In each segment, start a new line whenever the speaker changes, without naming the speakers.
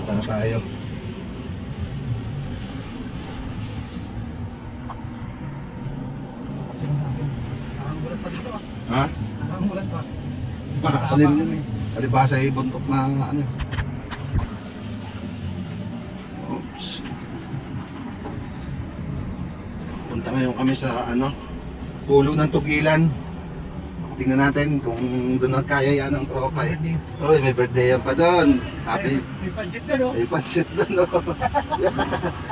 Punta na tayo. Ha? Palim yun eh. Palibasa ay buntok na ano. Oops. Punta ngayon kami sa ano, pulo ng Tugilan. Tingnan natin kung doon nagkaya yan ang tropa eh. Uy, may birthday yan pa doon. Happy.
May pansit doon, oh.
May pansit doon, oh.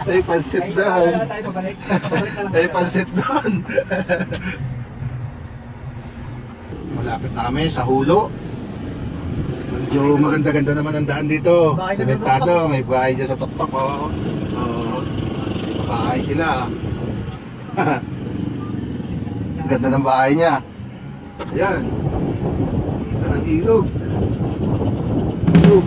May pansit doon. May pansit doon. Malapit na kami sa Hulo. Medyo maganda-ganda naman ang daan dito. Sementado, may bahay dyan sa tuktok, oh. May bahay sila. Ganda ng bahay niya. Ayan. Kita ng ilog. Ilog.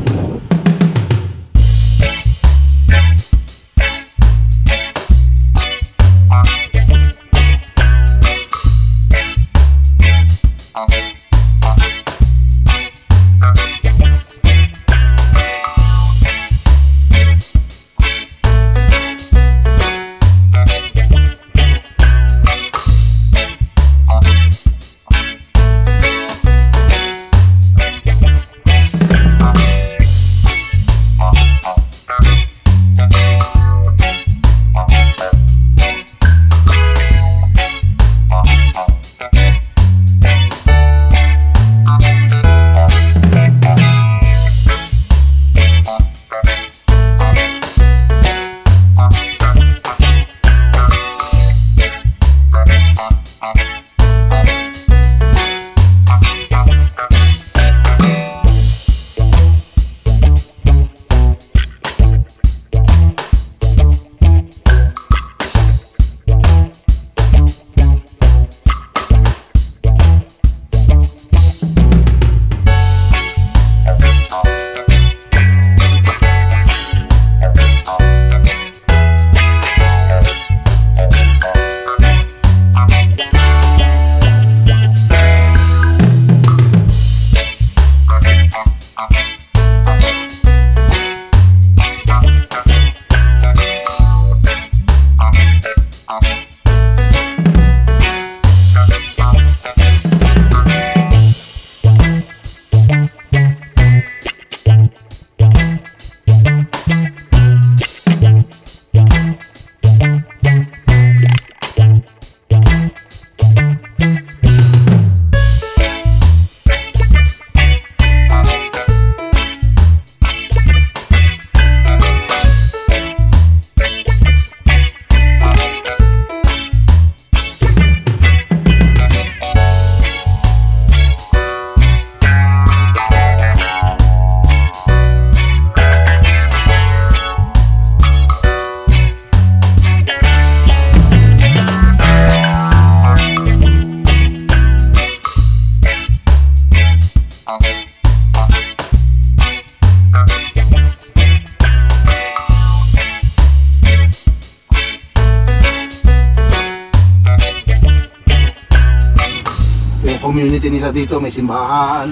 Community nila dito, may simbahan.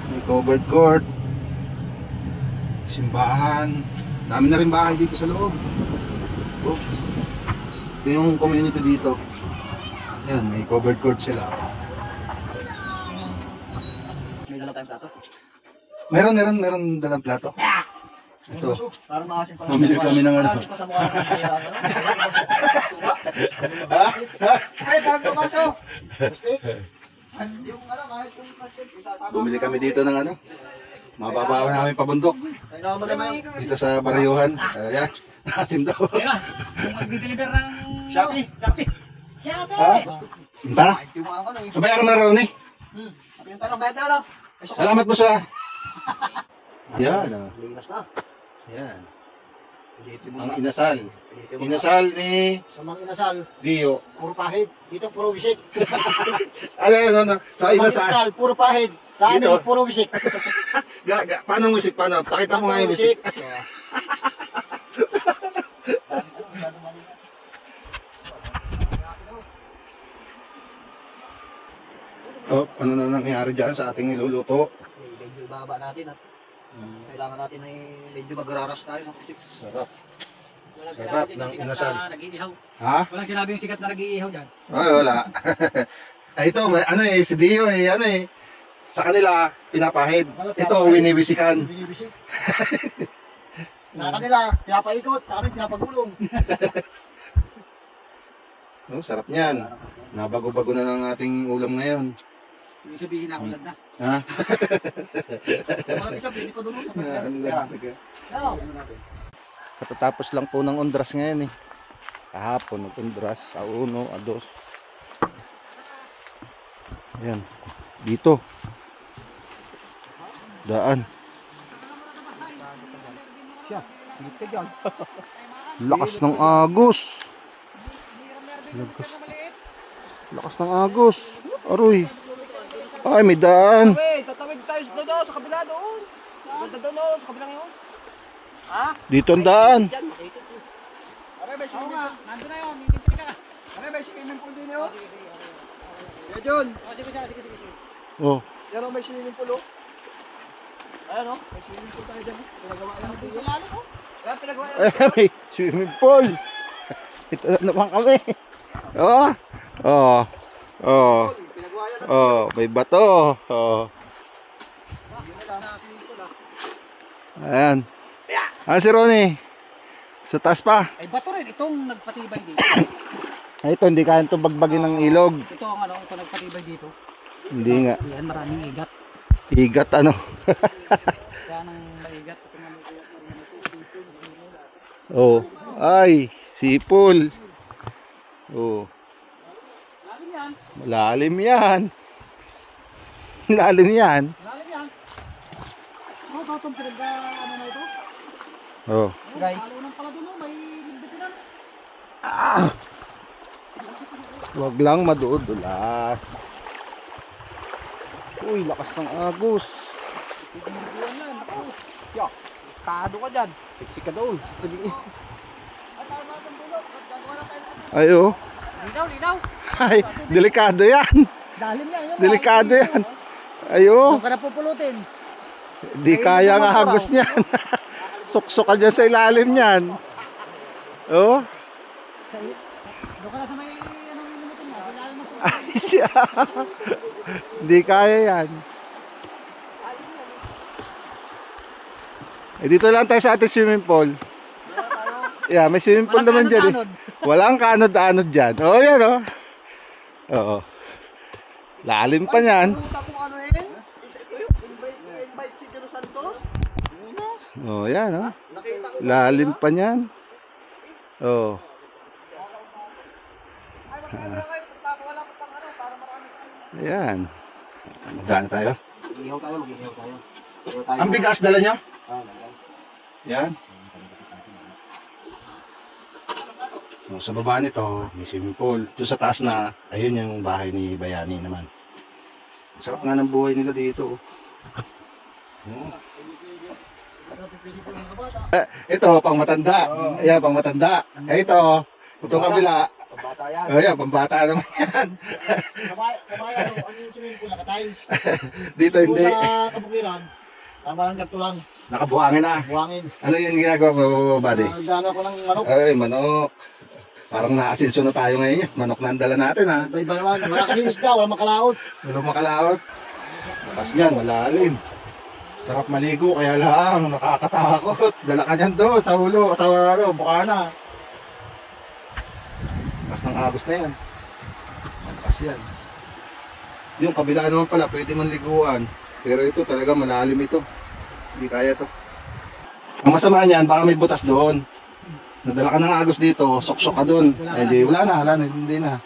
May covered court. Simbahan. Dami na rin bahay dito sa loob. Oh. Ito yung community dito. Yan, may covered court sila.
May dala tayong plato.
Meron dalang plato. Ito.
Para makasin pa.
Mamili kami ng ano.
Ay, parang pumaso. Yung ano, kahit yung pansit.
Bumili kami dito ng ano. Mababawa namin pabundok. Dito sa Barayuhan. Ayan. Asim daw.
Mag-deliver ng Shopee.
Ha? Punta? Sabayaran na raw ni.
Yung tanong, bayad na lang.
Salamat po sa. Yan.
Linas na.
Yan. Ang inasal. Inasal ni
Sa mga inasal,
Dio.
puro pahid. Dito puro bisik.
Ano. Sa inasal.
Puro pahid. Sa amin,
Dito?
puro bisik.
Paano musik? Paano? Pakita mo nga yung musik. Oh, ano na nangyari dyan sa ating niluluto?
Medyo ibaba natin at kailangan natin ay medyo magraras tayo.
Sarap.
Walang
Sarap
sinabi
ng
sikat
inasal.
na nag-iihaw.
Ha?
Walang sinabi yung sikat na nag-iihaw dyan.
Ay, wala. Ay, ito, may, ano si Dio sa kanila, pinapahid. Ito, winiwisikan.
Binibisik. Sa kanila, pinapaikot. Sa amin, pinapagulong.
Oh, sarap niyan. Nabago-bago na ng ating ulam ngayon.
Yung sabihin na ulad na.
Ha?
Marami siya, pwede pa doon.
Katatapos lang po ng Ondras ngayon Kahapon, Ondras, sa 1, a 2. Ayan. Dito. Daan. Lakas ng agos. Lakas ng agos. Aroy. Ay, may daan.
Tatawid tayo doon sa kabila doon. Ganda doon sa kabilang yun. Ha?
Dito ang daan.
Aray, may
Oo
swimming
nga,
pool.
nandun na yun. Nintintili ka.
Aray, may swimming pool din yun. Yan yun.
Sige.
Oh.
Yan o, may swimming pool o. Ayan o, may swimming pool tayo dyan. Pinagawa yan.
Nandun sa lalo ko.
Ayan, pinagawa yan.
Ay, may swimming pool. Ito na naman kami. Oh. Oh. Oh.
Pinagawa yan.
Oh, may bato. Oh. Ayan. Ah, si Ronnie. Sa taas pa.
Ay bato rin. Itong nagpatibay dito.
Ay, ito, hindi kaya ito bagbagin ng ilog.
Ito ang ito nagpatibay dito.
Hindi nga.
Yan, maraming igat.
Igat ano.
Kaya nang maigat. Ito nga
Oh. Ay, sipol. Oh.
Lalim yan.
Malalim yan. Lalim yan.
Lalim yan. Ito itong ano na ito.
Oh.
Guys.
Halo ng pala doon. May limbitin na.
Wag lang madudulas. Uy, lakas ng agos.
Tignan yan. Ako.
Kado ka dyan.
Siksi ka doon.
At tayo natin bulok. Gagawa na tayo natin.
Ay, oh.
Linaw.
Ay, delikado yan.
Dalim yan.
Delikado yan. Ay, oh.
Doon ka na pupulutin.
Di kaya nga hagos niyan. Suksok ka dyan sa ilalim niyan. Oh.
Doon ka na sa may anong minutin mo. Kailangan mo po.
Ay, siya. Di kaya yan. Eh, dito lang tayo sa ating swimming pool. Yeah, may swimming pool naman dyan Walang kanod-anod dyan. Oh, yan oh. Oo. Lalim pa niyan.
Pumunta kung ano yun. Invite si Jero Santos.
Oh, yan oh.
Nakita ko.
Lalim pa niyan. Oh.
Ay, magkano kayo. Wala ko pang ano. Para marami tayo.
Ayan. Magdaan tayo.
Mag-ihaw tayo.
Ang bigas dala niyo? Yan. So, sa baba nito, may swimming pool. Doon sa taas na, ayun yung bahay ni Bayani naman. Sarap nga ng buhay nila dito. Oh. Ito, pang matanda. Ayan, pang matanda. Ito, itong kabila.
Pambata yan.
Ayan, pambata naman yan.
Kabaya, ano yung swimming pool? Nakatiles.
Dito hindi.
Sa kabukiran, tama lang ganito lang.
Nakabuhangin na.
Buwangin.
Ano yung ginagawa mo, buddy?
Nagdana ko ng manok.
Ay, manok. Parang naasinso na tayo ngayon. Manok na ang dala natin, ha?
Iba naman. Wala kasi isda. Wala makalaot.
Walang makalaot. Lakas niyan, malalim. Sarap maligo, kaya lang, nakakatakot. Dala ka niyan doon, sa ulo, sa bukana. Lakas ng agos na yan. Lakas yan. Yung kabila naman pala, pwede man liguan. Pero ito talaga malalim ito. Hindi kaya to. Ang masama niyan, baka may butas doon. Nadala ka ng agos dito, sok-sok ka doon. Eh di, wala na, hindi na.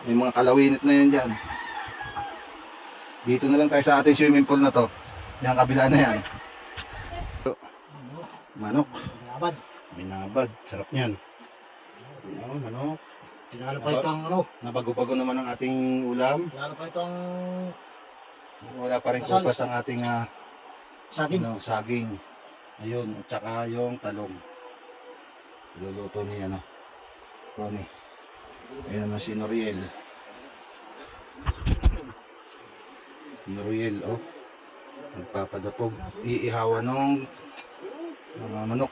May mga kalawinit na yan dyan. Dito na lang tayo sa ating swimming pool na to. Yung kabila na yan. Manok.
Nabad.
May nabad. Sarap niyan. Manok.
Tinalo pa itong ano.
Nabago-bago naman ang ating ulam.
Tinalo pa itong
Wala pa rin kupas ang ating
saging.
saging. Ayun, at saka yung talong. Luluto ni Ronnie. Ayan naman si Noriel. Ni Ruel, oh. Nagpapadapog. Iihawan ng manok.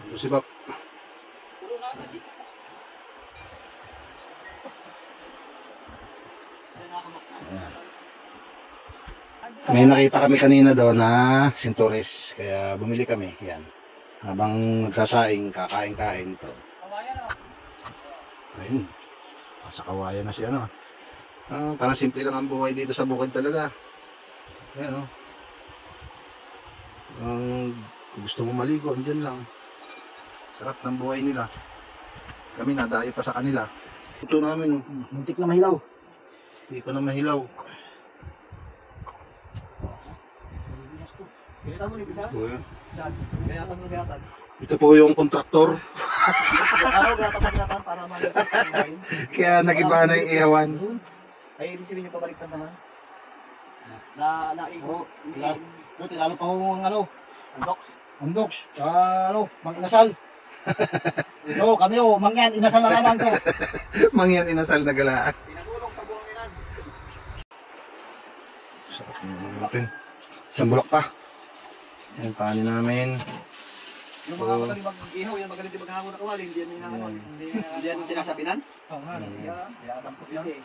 Ito si Bap. Ayan. May nakita kami kanina daw na sintores, kaya bumili kami. Yan. Habang nagsasaing, kakain-kain ito. Ayun. Sa kawayan na si ano. Parang simple lang ang buhay dito sa bukid talaga. Ayan o. Kung gusto mo maligo, andyan lang. Sarap ng buhay nila. Kami nadayo pa sa kanila. Ito namin, muntik na mahilaw. Hindi ko na mahilaw.
Gayatan mo ni Pisa? Gayatan mo gayatan.
Ito po yung kontraktor.
Araw gayatan para malipat.
Kaya nagiba na yung ihawan.
Ay, ibig sabihin yung pabaliktad naman. Naigo.
Buti lalo pa kung ano,
Unbox.
undox, mang inasal. Ito, kami mangyan, inasal na naman to.
Mangyan inasal na galaan.
Pinagulong sa buong inan.
Sarap natin. Isang bulak pa. Yan, panin namin.
Yung mga magaling mag-ihaw, yung magaling maghahon na kawali, hindi yan hinahawan. Hindi yan sinasabinan? Oo nga. Tinatampok yan eh.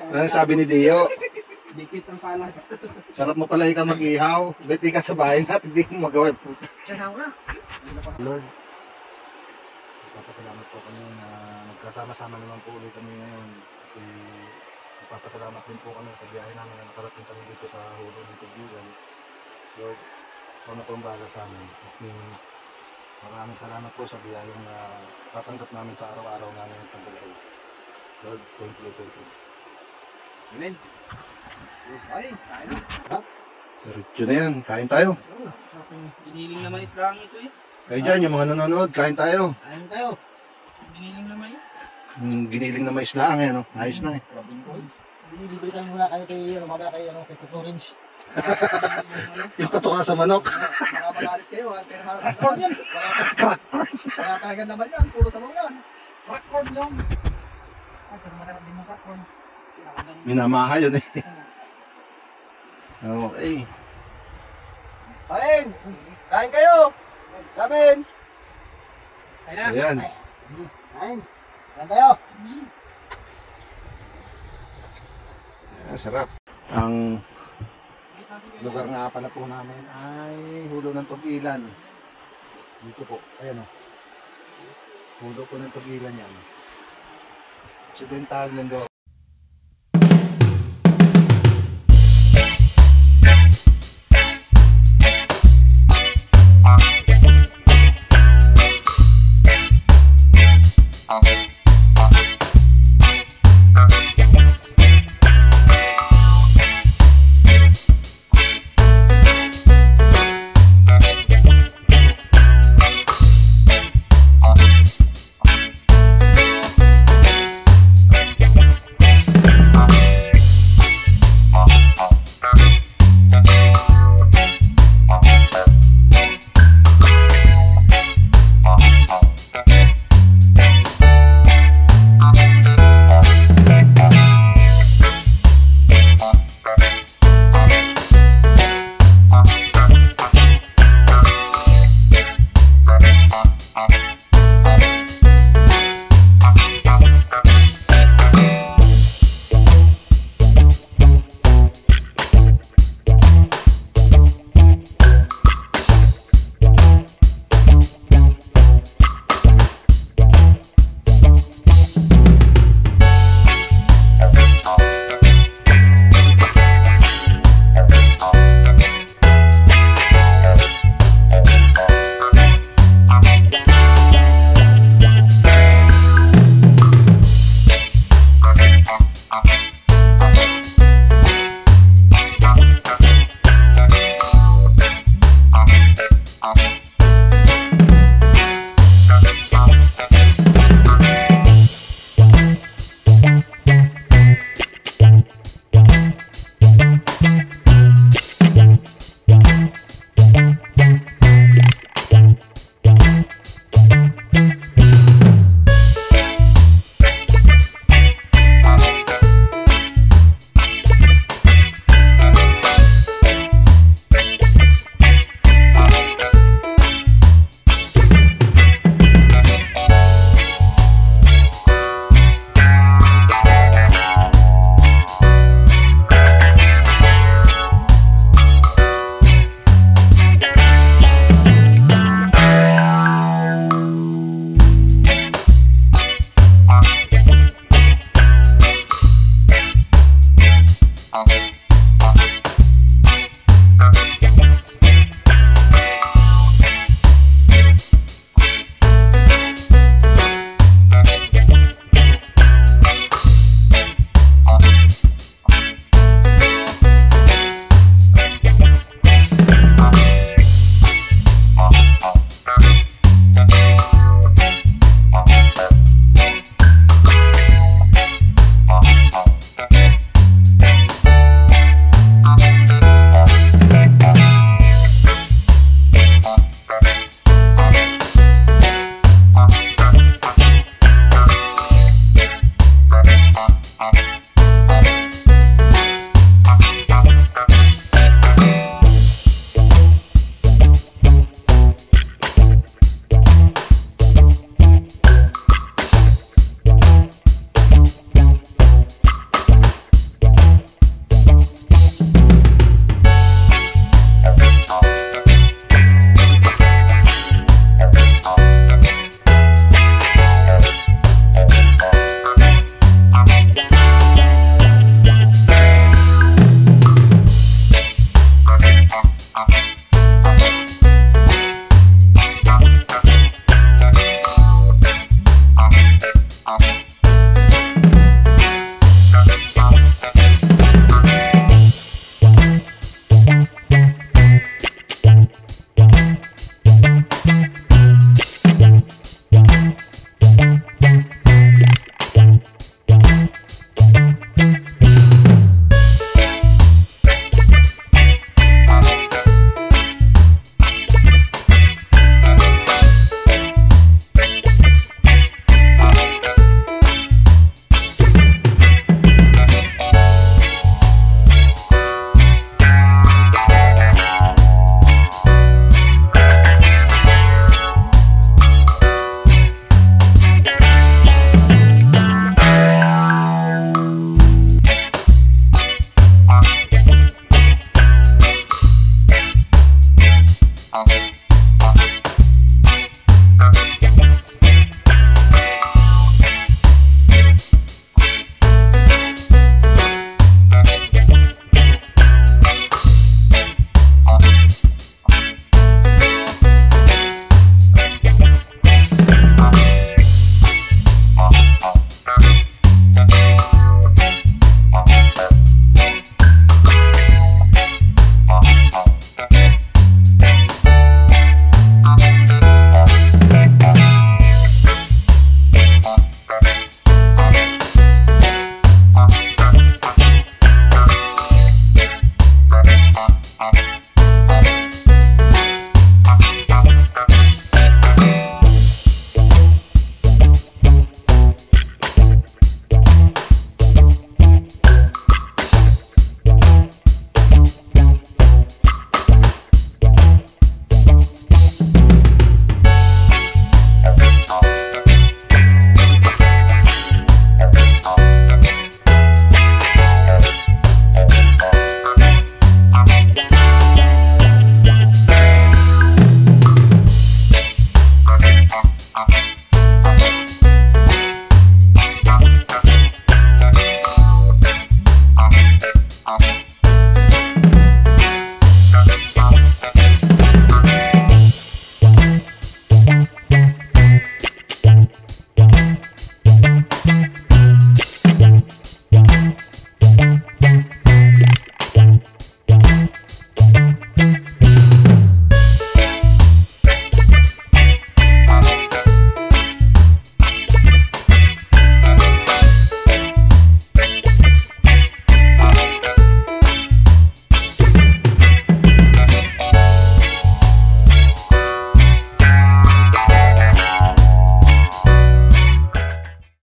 Ano sabi ni Dio?
Dikit ang pala.
Sarap mo pala ikaw mag-ihaw. Ba't di ka sa bahay natin, hindi mo magawa.
Kaya na.
Lord, nagpapasalamat po kami na nagkasama-sama naman po ulit kami ngayon. At nagpapasalamat din po kami sa biyahe namin na nakarating kami dito sa Hulo ng Tugbigan. Lord, ano po ang bahala sa amin. At maraming salamat po sa biyayang na tatanggap namin sa araw-araw namin ng pagdalay. Lord, thank you, thank you.
Amen. Ay, kain na.
Diretso na yan, kain tayo.
Biniling na mais lang ito eh.
Kayo dyan, yung mga nanonood, kain tayo.
Ayun tayo.
Biniling na mais.
Giniling na mais lang, eh, no? Ayos na eh.
Binibitan muna kayo kay, mamaya kay, kay Tuto Orange.
Yung patuka sa manok.
Baka magalit kayo ha. Pero
Crackcorn yan.
wala talaga naman yan. Puro sabaw yan.
Crackcorn yung. Ay, pero masarap din yung crackcorn.
Minamaha yun eh. Okay.
Kain! Kain kayo! Sabihin! Kain na!
Ayan.
Ayun. Ayun tayo.
Ayan, sarap. Ang lugar nga pala po namin ay Hulo ng Tugilan. Dito po. Ayan o. Hulo po ng Tugilan yan. Occidental Mindoro.